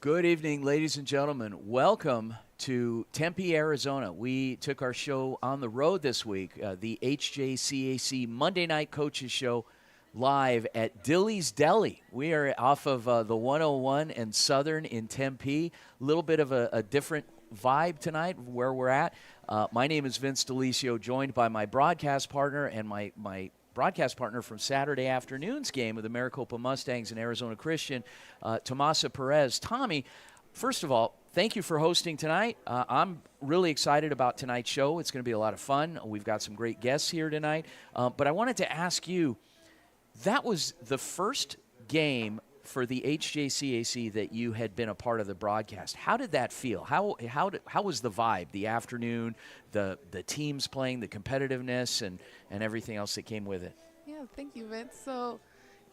Good evening, ladies and gentlemen. Welcome to Tempe, Arizona. We took our show on the road this week, the HJCAC Monday Night Coaches Show, live at Dilly'S Deli. We are off of the 101 and Southern in Tempe. A little bit of a different vibe tonight where we're at. My name is Vince Dellicio, joined by my broadcast partner and my broadcast partner from Saturday afternoon's game of the Maricopa Mustangs and Arizona Christian, Tomasa Perez. Tommy, first of all, thank you for hosting tonight. I'm really excited about tonight's show. It's going to be a lot of fun. We've got some great guests here tonight. But I wanted to ask you, that was the first game for the HJCAC that you had been a part of the broadcast. How did that feel? How was the vibe, the afternoon, the teams playing, the competitiveness, and everything else that came with it? Yeah, thank you, Vince. So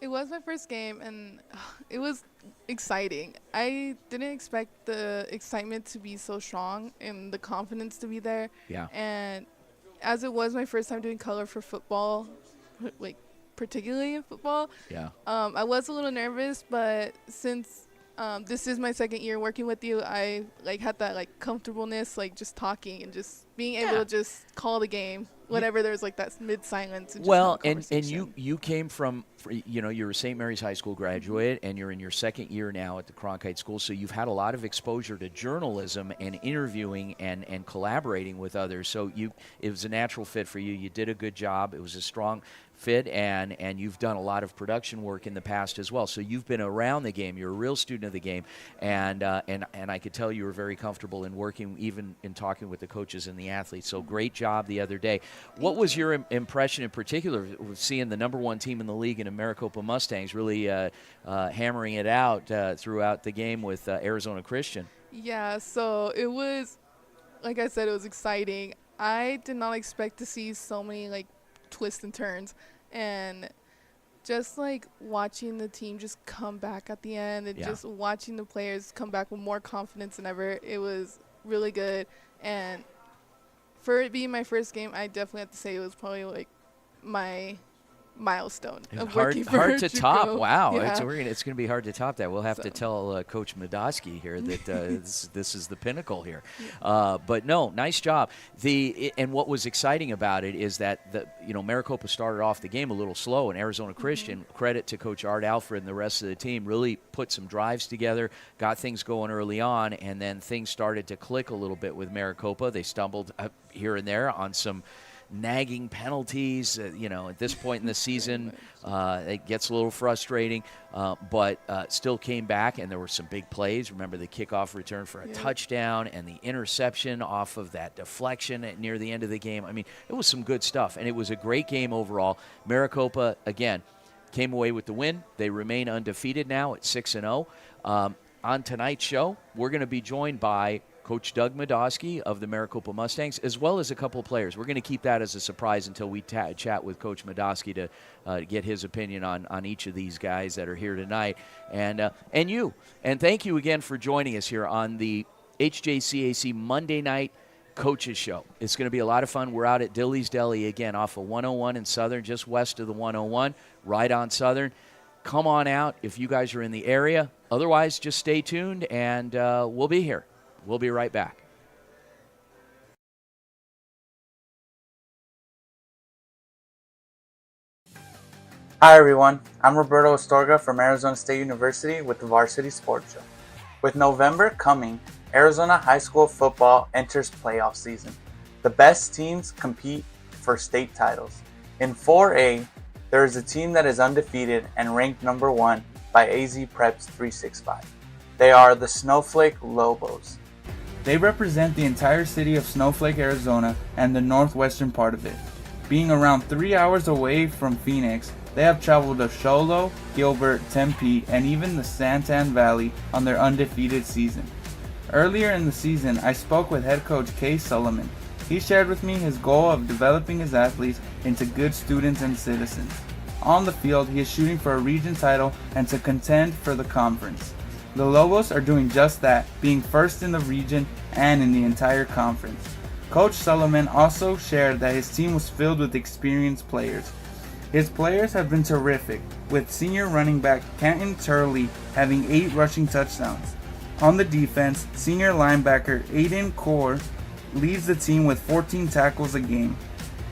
it was my first game, and it was exciting. I didn't expect the excitement to be so strong and the confidence to be there. Yeah. And as it was my first time doing color for football, like particularly in football, yeah, I was a little nervous, but since this is my second year working with you, I had that comfortableness, just talking and just being able to just call the game whenever there's that mid silence. Well, and you came from, you're a St. Mary's High School graduate, and you're in your second year now at the Cronkite School, so you've had a lot of exposure to journalism and interviewing and collaborating with others. So it was a natural fit for you. You did a good job. It was a strong fit, and you've done a lot of production work in the past as well. So you've been around the game. You're a real student of the game, and I could tell you were very comfortable in working, even in talking with the coaches and the athletes. So great job the other day. What was your impression in particular with seeing the number one team in the league in the Maricopa Mustangs really hammering it out throughout the game with Arizona Christian? Yeah, so it was, like I said, it was exciting. I did not expect to see so many twists and turns, and just watching the team just come back at the end, and just watching the players come back with more confidence than ever. It was really good, and for it being my first game, I definitely have to say it was probably my milestone of working for hard to top. Wow, yeah. it's going to be hard to top that. We'll have to tell Coach Madosky here that this is the pinnacle here. Yeah. But no, nice job. And what was exciting about it is that Maricopa started off the game a little slow, and Arizona Christian, credit to Coach Art Alfred and the rest of the team, really put some drives together, got things going early on, and then things started to click a little bit with Maricopa. They stumbled here and there on some nagging penalties. At this point in the season, it gets a little frustrating, but still came back, and there were some big plays. Remember the kickoff return for a touchdown and the interception off of that deflection near the end of the game. I mean, it was some good stuff, and it was a great game overall. Maricopa, again, came away with the win. They remain undefeated now at 6-0. On tonight's show, we're going to be joined by Coach Doug Madosky of the Maricopa Mustangs, as well as a couple of players. We're going to keep that as a surprise until we chat with Coach Madosky to get his opinion on each of these guys that are here tonight. And you. And thank you again for joining us here on the HJCAC Monday Night Coaches Show. It's going to be a lot of fun. We're out at Dilly'S Deli again off of 101 in Southern, just west of the 101, right on Southern. Come on out if you guys are in the area. Otherwise, just stay tuned, and we'll be here. We'll be right back. Hi everyone, I'm Roberto Astorga from Arizona State University with the Varsity Sports Show. With November coming, Arizona high school football enters playoff season. The best teams compete for state titles. In 4A, there is a team that is undefeated and ranked number 1 by AZ Preps 365. They are the Snowflake Lobos. They represent the entire city of Snowflake, Arizona, and the northwestern part of it. Being around 3 hours away from Phoenix, they have traveled to Show Low, Gilbert, Tempe, and even the Santan Valley on their undefeated season. Earlier in the season, I spoke with head coach Kay Solomon. He shared with me his goal of developing his athletes into good students and citizens. On the field, he is shooting for a region title and to contend for the conference. The Lobos are doing just that, being first in the region and in the entire conference. Coach Solomon also shared that his team was filled with experienced players. His players have been terrific, with senior running back Canton Turley having 8 rushing touchdowns. On the defense, senior linebacker Aiden Core leads the team with 14 tackles a game.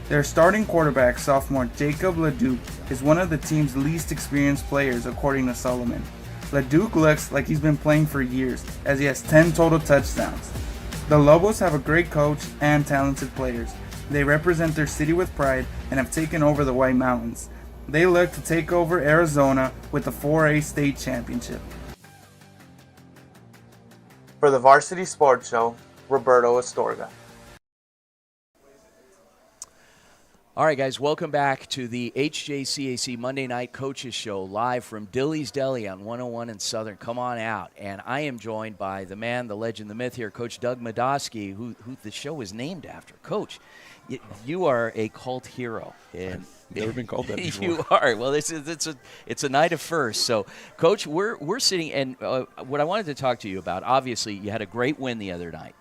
Their starting quarterback, sophomore Jacob Leduc, is one of the team's least experienced players according to Solomon. Leduc looks like he's been playing for years, as he has 10 total touchdowns. The Lobos have a great coach and talented players. They represent their city with pride and have taken over the White Mountains. They look to take over Arizona with the 4A state championship. For the Varsity Sports Show, Roberto Astorga. All right, guys, welcome back to the HJCAC Monday Night Coaches Show, live from Dilly'S Deli on 101 in Southern. Come on out. And I am joined by the man, the legend, the myth here, Coach Doug Medoski, who the show is named after. Coach, you are a cult hero. And never been called that before. You are. Well, it's a night of first. So, Coach, we're sitting, and what I wanted to talk to you about, obviously, you had a great win the other night.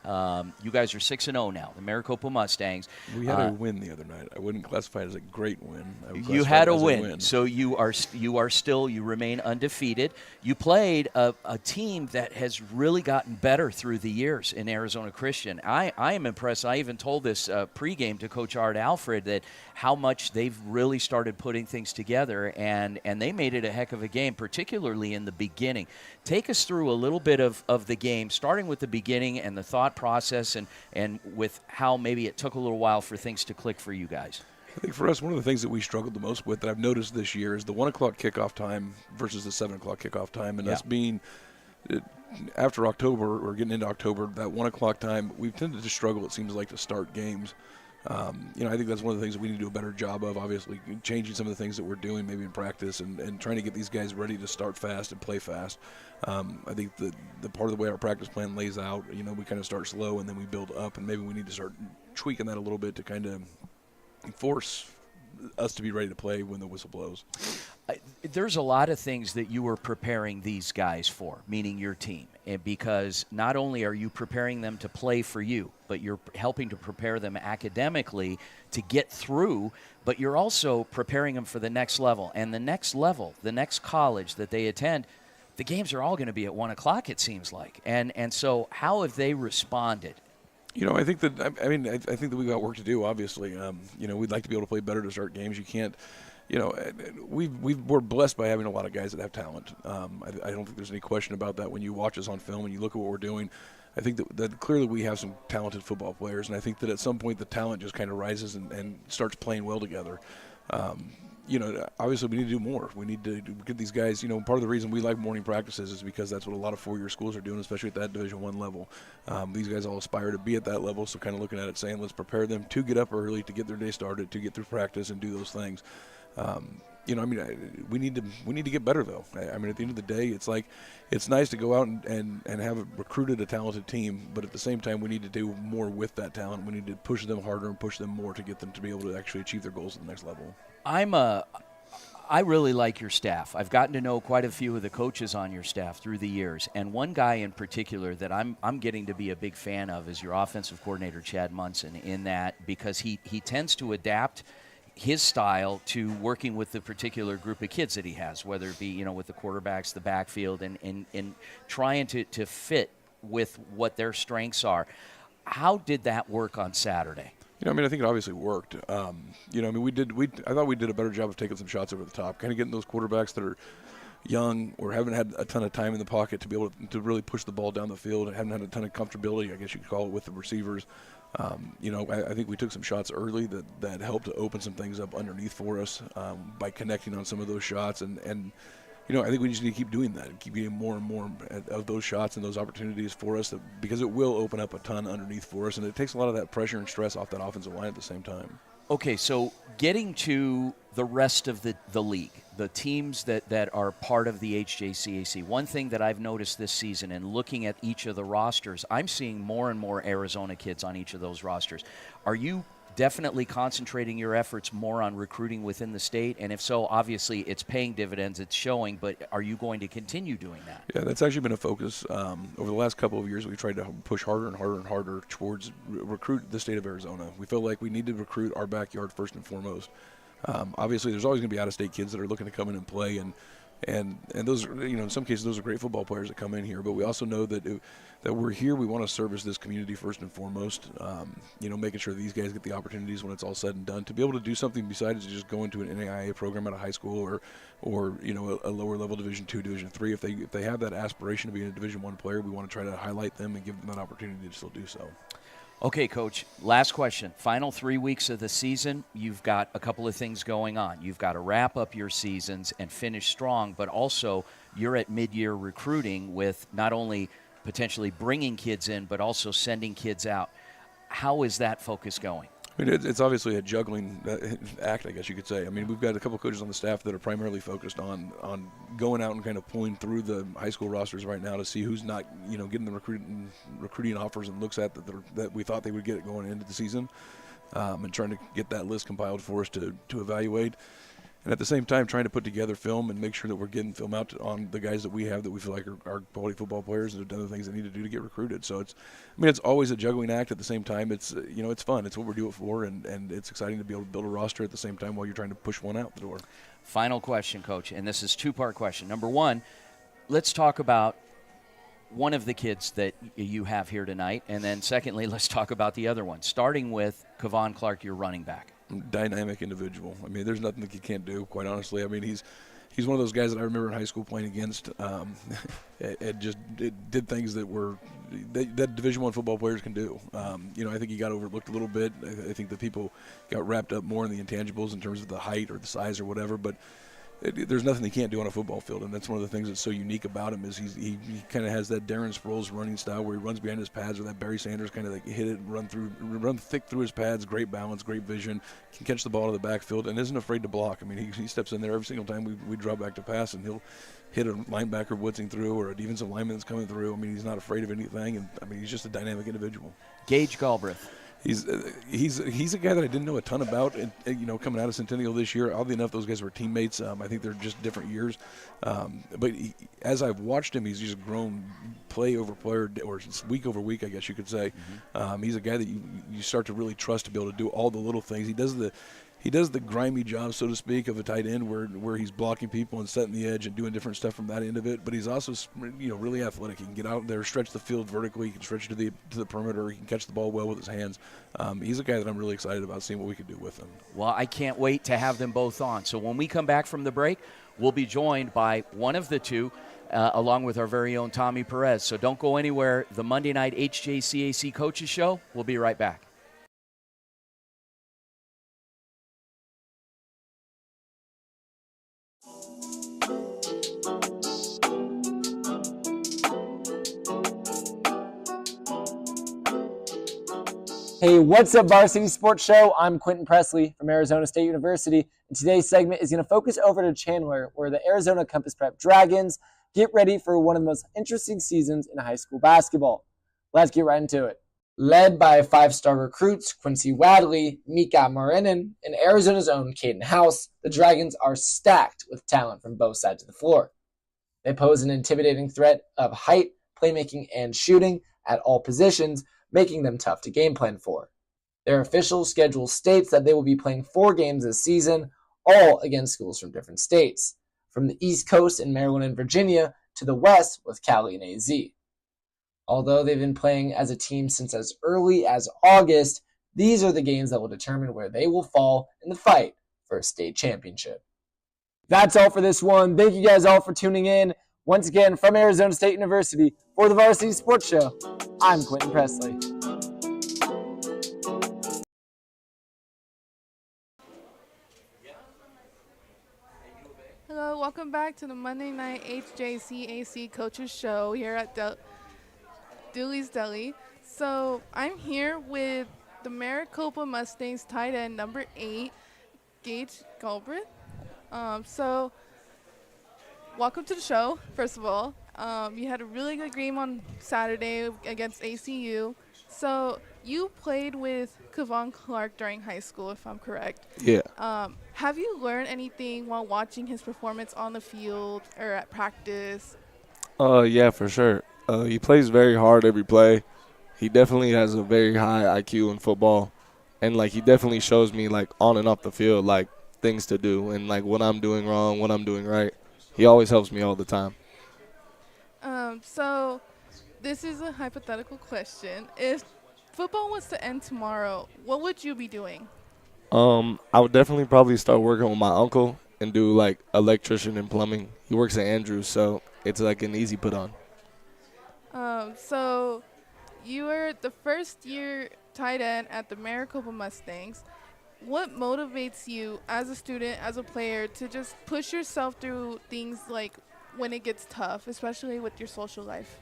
You guys are 6-0 now, the Maricopa Mustangs. We had a win the other night. I wouldn't classify it as a great win. You had a win, so you remain undefeated. You played a team that has really gotten better through the years in Arizona Christian. I am impressed. I even told this pregame to Coach Art Alfred that how much they've really started putting things together, and they made it a heck of a game, particularly in the beginning. Take us through a little bit of the game, starting with the beginning and the thought process, and with how maybe it took a little while for things to click for you guys. I think for us, one of the things that we struggled the most with that I've noticed this year is the 1 o'clock kickoff time versus the 7 o'clock kickoff time, and us being after October or getting into October, that 1 o'clock time, we've tended to struggle, it seems like, to start games. I think that's one of the things that we need to do a better job of, obviously, changing some of the things that we're doing maybe in practice and trying to get these guys ready to start fast and play fast. I think the part of the way our practice plan lays out, we kind of start slow and then we build up, and maybe we need to start tweaking that a little bit to kind of force us to be ready to play when the whistle blows. There's a lot of things that you are preparing these guys for, meaning your team, because not only are you preparing them to play for you, but you're helping to prepare them academically to get through, but you're also preparing them for the next level. And the next level, the next college that they attend, the games are all going to be at 1 o'clock, it seems like. And so how have they responded? I think that I think that we've got work to do. Obviously, we'd like to be able to play better to start games. You can't, we're blessed by having a lot of guys that have talent. I don't think there's any question about that. When you watch us on film and you look at what we're doing, I think that clearly we have some talented football players, and I think that at some point the talent just kind of rises and starts playing well together. Obviously we need to do more. We need to get these guys, part of the reason we like morning practices is because that's what a lot of four-year schools are doing, especially at that Division I level. These guys all aspire to be at that level, so kind of looking at it saying, let's prepare them to get up early, to get their day started, to get through practice and do those things. We need to get better, though. At the end of the day, it's nice to go out and have recruited a talented team, but at the same time, we need to do more with that talent. We need to push them harder and push them more to get them to be able to actually achieve their goals at the next level. I really like your staff. I've gotten to know quite a few of the coaches on your staff through the years, and one guy in particular that I'm getting to be a big fan of is your offensive coordinator, Chad Munson, in that because he tends to adapt his style to working with the particular group of kids that he has, whether it be, with the quarterbacks, the backfield, and trying to fit with what their strengths are. How did that work on Saturday? I think it obviously worked. I thought we did a better job of taking some shots over the top, kind of getting those quarterbacks that are young or haven't had a ton of time in the pocket to be able to really push the ball down the field and haven't had a ton of comfortability, I guess you could call it, with the receivers. I think we took some shots early that helped to open some things up underneath for us by connecting on some of those shots. And I think we just need to keep doing that and keep getting more and more of those shots and those opportunities for us because it will open up a ton underneath for us. And it takes a lot of that pressure and stress off that offensive line at the same time. Okay, so getting to the rest of the league, the teams that are part of the HJCAC, one thing that I've noticed this season and looking at each of the rosters, I'm seeing more and more Arizona kids on each of those rosters. Are you definitely concentrating your efforts more on recruiting within the state? And if so, obviously it's paying dividends, it's showing, but are you going to continue doing that? Yeah, that's actually been a focus. Over the last couple of years, we've tried to push harder and harder and harder towards recruit the state of Arizona. We feel like we need to recruit our backyard first and foremost. Obviously, there's always going to be out-of-state kids that are looking to come in and play, and And those are, in some cases, those are great football players that come in here. But we also know that that we're here. We want to service this community first and foremost. Making sure these guys get the opportunities when it's all said and done to be able to do something besides just go into an NAIA program at a high school or a lower level Division II, Division III. If they have that aspiration to be a Division I player, we want to try to highlight them and give them that opportunity to still do so. Okay, Coach, last question. Final 3 weeks of the season, you've got a couple of things going on. You've got to wrap up your seasons and finish strong, but also you're at mid-year recruiting with not only potentially bringing kids in, but also sending kids out. How is that focus going? I mean, it's obviously a juggling act, I guess you could say. I mean, we've got a couple coaches on the staff that are primarily focused on going out and kind of pulling through the high school rosters right now to see who's not, getting the recruiting offers and looks at that we thought they would get going into the season, and trying to get that list compiled for us to evaluate. And at the same time, trying to put together film and make sure that we're getting film out on the guys that we have that we feel like are quality football players and have done the things they need to do to get recruited. So it's always a juggling act. At the same time, it's it's fun. It's what we're doing it for, and it's exciting to be able to build a roster at the same time while you're trying to push one out the door. Final question, Coach, and this is two-part question. Number one, let's talk about one of the kids that you have here tonight, and then secondly, let's talk about the other one, starting with Kevon Clark, your running back. Dynamic individual. I mean, there's nothing that he can't do, quite honestly. I mean, he's one of those guys that I remember in high school playing against, and just did things that Division I football players can do. I think he got overlooked a little bit. I think that people got wrapped up more in the intangibles in terms of the height or the size or whatever, but there's nothing he can't do on a football field, and that's one of the things that's so unique about him is he kind of has that Darren Sproles running style where he runs behind his pads, or that Barry Sanders kind of like hit it and run thick through his pads, great balance, great vision, can catch the ball to the backfield, and isn't afraid to block. I mean, he steps in there every single time we drop back to pass, and he'll hit a linebacker blitzing through or a defensive lineman that's coming through. I mean, he's not afraid of anything, and I mean, he's just a dynamic individual. Gage Galbraith. He's a guy that I didn't know a ton about, coming out of Centennial this year. Oddly enough, those guys were teammates. I think they're just different years. But as I've watched him, he's just grown play over player, or week over week, I guess you could say. Mm-hmm. He's a guy that you start to really trust to be able to do all the little things. He does the grimy job, so to speak, of a tight end where he's blocking people and setting the edge and doing different stuff from that end of it. But he's also, really athletic. He can get out there, stretch the field vertically. He can stretch to the perimeter. He can catch the ball well with his hands. He's a guy that I'm really excited about seeing what we can do with him. Well, I can't wait to have them both on. So when we come back from the break, we'll be joined by one of the two, along with our very own Tommy Perez. So don't go anywhere. The Monday Night HJCAC Coaches Show. We'll be right back. Hey, what's up, Varsity Sports Show? I'm Quentin Presley from Arizona State University, and today's segment is going to focus over to Chandler, where the Arizona Compass Prep Dragons get ready for one of the most interesting seasons in high school basketball. Let's get right into it. Led by five-star recruits Quincy Wadley, Mika Marinin, and Arizona's own Caden House, the Dragons are stacked with talent from both sides of the floor. They pose an intimidating threat of height, playmaking, and shooting at all positions, making them tough to game plan for. Their official schedule states that they will be playing 4 games this season, all against schools from different states, from the East Coast in Maryland and Virginia to the West with Cali and AZ. Although they've been playing as a team since as early as August, these are the games that will determine where they will fall in the fight for a state championship. That's all for this one. Thank you guys all for tuning in. Once again, from Arizona State University, for the Varsity Sports Show, I'm Quentin Presley. Hello, welcome back to the Monday Night HJCAC Coaches Show here at Dilly'S Deli. So I'm here with the Maricopa Mustangs tight end number 8, Gage Galbraith. So welcome to the show, first of all. You had a really good game on Saturday against ACU. So you played with Kevon Clark during high school, if I'm correct. Yeah. Have you learned anything while watching his performance on the field or at practice? Yeah, for sure. He plays very hard every play. He definitely has a very high IQ in football. And, he definitely shows me, on and off the field, things to do and, what I'm doing wrong, what I'm doing right. he always helps me all the time. So this is a hypothetical question. If football was to end tomorrow, what would you be doing? I would definitely probably start working with my uncle and do like electrician and plumbing. He works at Andrews, so it's like an easy put on. So you were the first year tight end at the Maricopa Mustangs. What motivates you as a student, as a player, to just push yourself through things like when it gets tough, especially with your social life?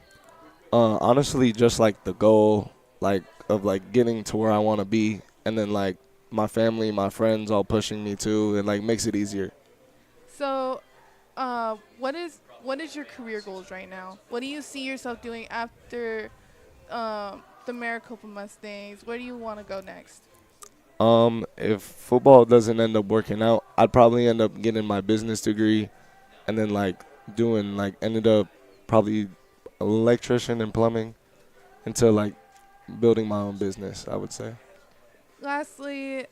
Honestly, just like the goal, like of like getting to where I want to be, and then like my family, my friends, all pushing me too, and like makes it easier. So, what is your career goals right now? What do you see yourself doing after the Maricopa Mustangs? Where do you want to go next? If football doesn't end up working out, I'd probably end up getting my business degree, and then like doing like ended up probably electrician and plumbing into like building my own business, I would say. Lastly,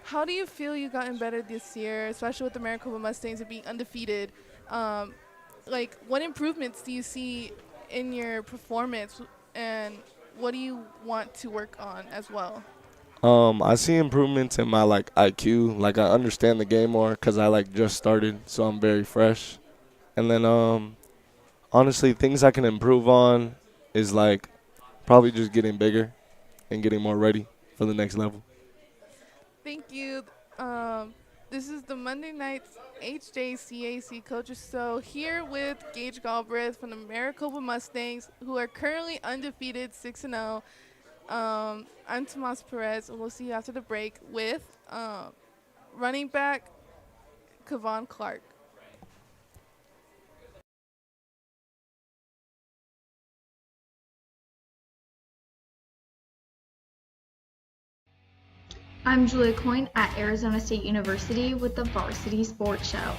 how do you feel you gotten better this year, especially with the Maricopa Mustangs and being undefeated? Um, what improvements do you see in your performance, and what do you want to work on as well? I see improvements in my like IQ, like I understand the game more because I like just started, so I'm very fresh. And then honestly, things I can improve on is like probably just getting bigger and getting more ready for the next level. Thank you. This is the Monday Nights HJCAC Coaches Show here with Gage Galbraith from the Maricopa Mustangs, who are currently undefeated 6-0. I'm Tomas Perez, and we'll see you after the break with running back Kevon Clark. I'm Julia Coyne at Arizona State University with the Varsity Sports Show.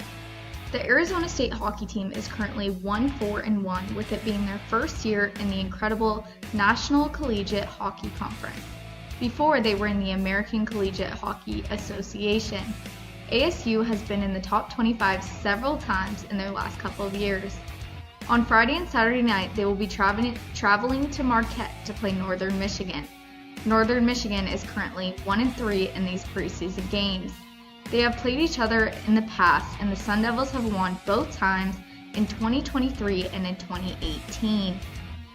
The Arizona State hockey team is currently 1-4-1, with it being their first year in the incredible National Collegiate Hockey Conference. Before, they were in the American Collegiate Hockey Association. ASU has been in the top 25 several times in their last couple of years. On Friday and Saturday night, they will be traveling to Marquette to play Northern Michigan. Northern Michigan is currently 1-3 in these preseason games. They have played each other in the past, and the Sun Devils have won both times in 2023 and in 2018.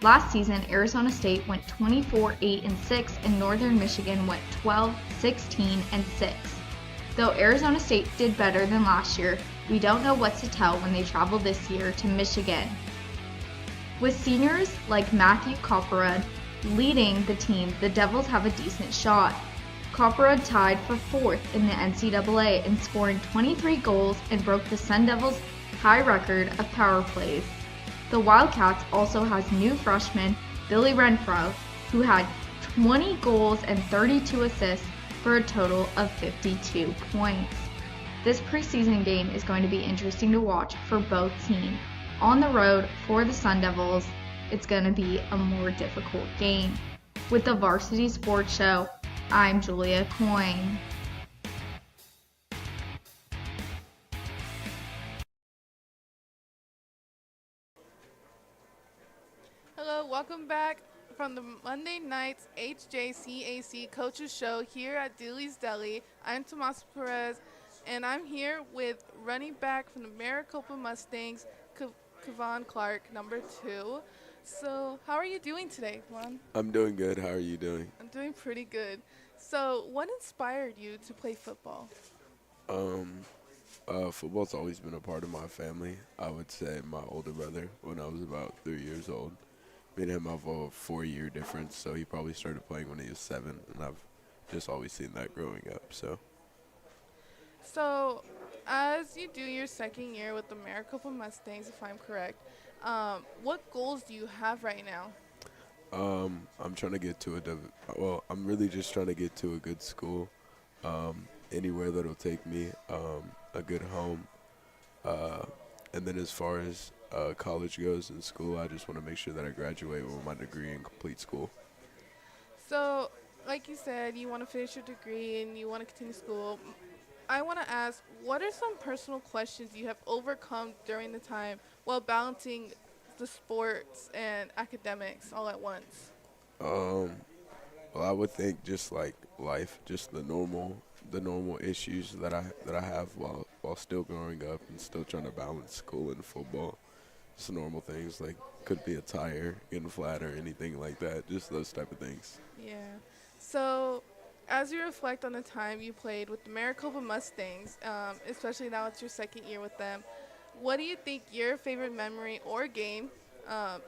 Last season, Arizona State went 24-8-6, and Northern Michigan went 12-16-6. Though Arizona State did better than last year, we don't know what to tell when they travel this year to Michigan. With seniors like Matthew Copperud leading the team, the Devils have a decent shot. Copperud tied for 4th in the NCAA in scoring 23 goals and broke the Sun Devils' high record of power plays. The Wildcats also has new freshman Billy Renfro, who had 20 goals and 32 assists for a total of 52 points. This preseason game is going to be interesting to watch for both teams. On the road for the Sun Devils, it's going to be a more difficult game. With the Varsity Sports Show, I'm Julia Coyne. Hello, welcome back from the Monday Nights HJCAC Coaches Show here at Dilly'S Deli. I'm Tomas Perez, and I'm here with running back from the Maricopa Mustangs, Kevon Clark, number 2. So, how are you doing today, Juan? I'm doing good. How are you doing? I'm doing pretty good. So, what inspired you to play football? Football's always been a part of my family. I would say my older brother, when I was about 3 years old, me and him have a 4-year difference, so he probably started playing when he was 7, and I've just always seen that growing up. So, as you do your second year with the Maricopa Mustangs, if I'm correct, what goals do you have right now? I'm trying to get to I'm really just trying to get to a good school, anywhere that'll take me, a good home, and then as far as college goes in school, I just want to make sure that I graduate with my degree and complete school. So, like you said, you want to finish your degree and you want to continue school. I want to ask, what are some personal questions you have overcome during the time while balancing the sports and academics all at once? Um, well, I would think just like life, just the normal issues that I have while still growing up and still trying to balance school and football. Just normal things like could be a tire getting flat or anything like that. Just those type of things. Yeah. So, as you reflect on the time you played with the Maricopa Mustangs, especially now it's your second year with them, what do you think your favorite memory or game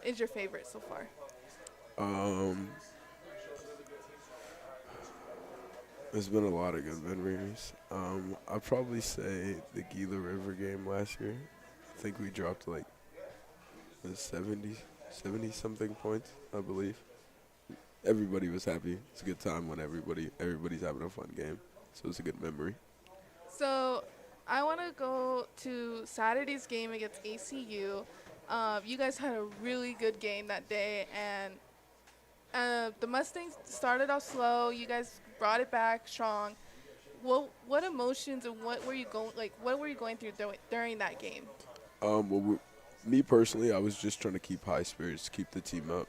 is your favorite so far? Um, there's been a lot of good memories. I'd probably say the Gila River game last year. I think we dropped like 70 something points, I believe. Everybody was happy. It's a good time when everybody's having a fun game. So it's a good memory. So, I want to go to Saturday's game against ACU. You guys had a really good game that day, and the Mustangs started off slow. You guys brought it back strong. What emotions and what were you going through during that game? Me personally, I was just trying to keep high spirits, keep the team up.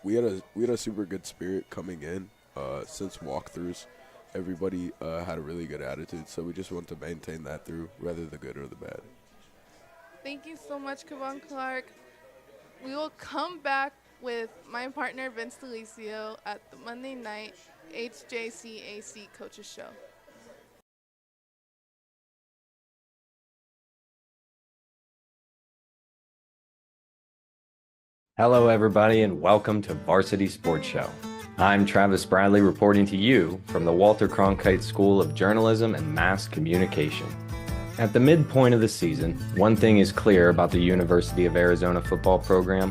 We had a super good spirit coming in. Since walkthroughs, everybody had a really good attitude, so we just want to maintain that through, whether the good or the bad. Thank you so much, Kevon Clark. We will come back with my partner, Vince Delicio, at the Monday night HJCAC Coaches Show. Hello, everybody, and welcome to Varsity Sports Show. I'm Travis Bradley reporting to you from the Walter Cronkite School of Journalism and Mass Communication. At the midpoint of the season, one thing is clear about the University of Arizona football program.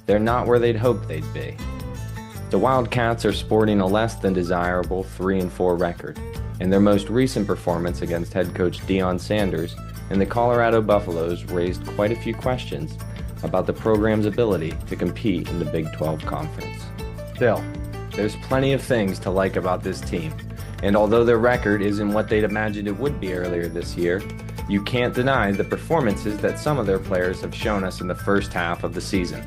They're not where they'd hoped they'd be. The Wildcats are sporting a less than desirable 3-4 record, and their most recent performance against head coach Deion Sanders and the Colorado Buffaloes raised quite a few questions about the program's ability to compete in the Big 12 Conference. Still, there's plenty of things to like about this team, and although their record isn't what they'd imagined it would be earlier this year, you can't deny the performances that some of their players have shown us in the first half of the season.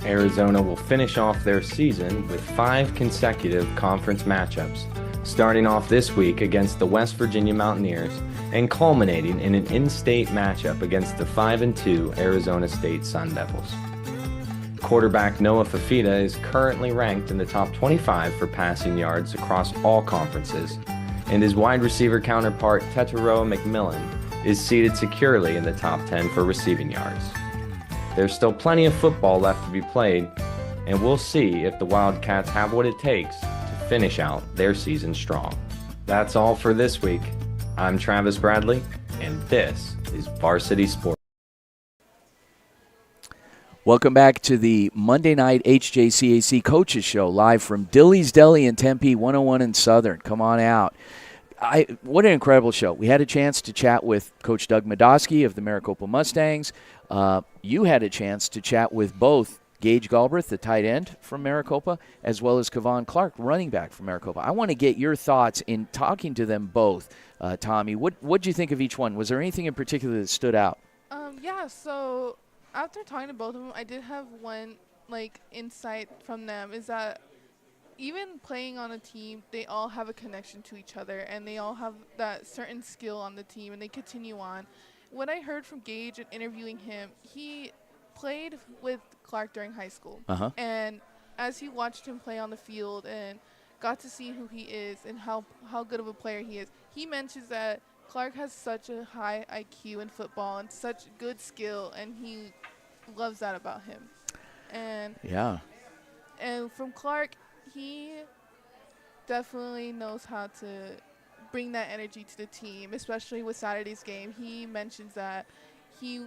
Arizona will finish off their season with 5 consecutive conference matchups, starting off this week against the West Virginia Mountaineers and culminating in an in-state matchup against the 5-2 Arizona State Sun Devils. Quarterback Noah Fafita is currently ranked in the top 25 for passing yards across all conferences, and his wide receiver counterpart Tetairoa McMillan is seated securely in the top 10 for receiving yards. There's still plenty of football left to be played, and we'll see if the Wildcats have what it takes to finish out their season strong. That's all for this week. I'm Travis Bradley, and this is Varsity Sports. Welcome back to the Monday night HJCAC Coaches Show, live from Dilly'S Deli in Tempe, 101 in Southern. Come on out. What an incredible show. We had a chance to chat with Coach Doug Medoski of the Maricopa Mustangs. You had a chance to chat with both Gage Galbraith, the tight end from Maricopa, as well as Kevon Clark, running back from Maricopa. I want to get your thoughts in talking to them both. Tommy, what did you think of each one? Was there anything in particular that stood out? Yeah, so after talking to both of them, I did have one insight from them, is that even playing on a team, they all have a connection to each other, and they all have that certain skill on the team, and they continue on. What I heard from Gage in interviewing him, he played with Clark during high school. And as he watched him play on the field and got to see who he is and how good of a player he is, he mentions that Clark has such a high IQ in football and such good skill, and he loves that about him. And from Clark, he definitely knows how to bring that energy to the team, especially with Saturday's game. He mentions that he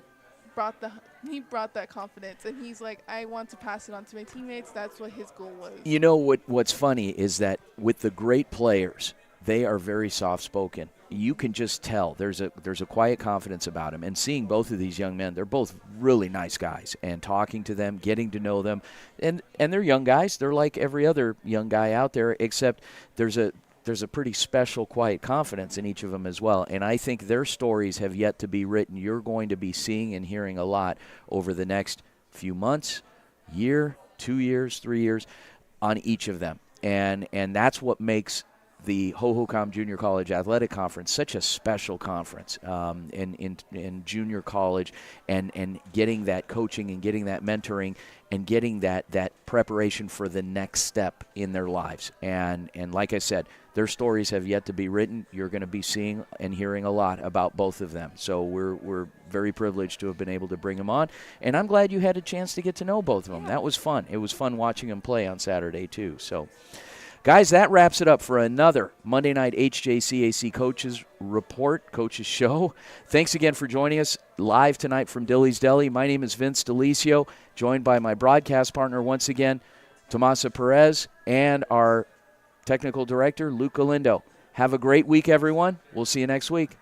brought that confidence, and he's like, I want to pass it on to my teammates. That's what his goal was. You know what's funny is that with the great players, they are very soft-spoken. You can just tell there's a quiet confidence about him. And seeing both of these young men, they're both really nice guys. And talking to them, getting to know them, and they're young guys. They're like every other young guy out there, except there's there's a pretty special, quiet confidence in each of them as well. And I think their stories have yet to be written. You're going to be seeing and hearing a lot over the next few months, year, 2 years, 3 years on each of them. And that's what makes the Hohokam Junior College Athletic Conference such a special conference in junior college, and getting that coaching and getting that mentoring and getting that preparation for the next step in their lives. And like I said, their stories have yet to be written. You're going to be seeing and hearing a lot about both of them. So we're very privileged to have been able to bring them on. And I'm glad you had a chance to get to know both of them. That was fun. It was fun watching them play on Saturday too. So, guys, that wraps it up for another Monday Night HJCAC Coaches Report, Coaches Show. Thanks again for joining us live tonight from Dilly'S Deli. My name is Vince Delicio, joined by my broadcast partner once again, Tomasa Perez, and our technical director, Luke Galindo. Have a great week, everyone. We'll see you next week.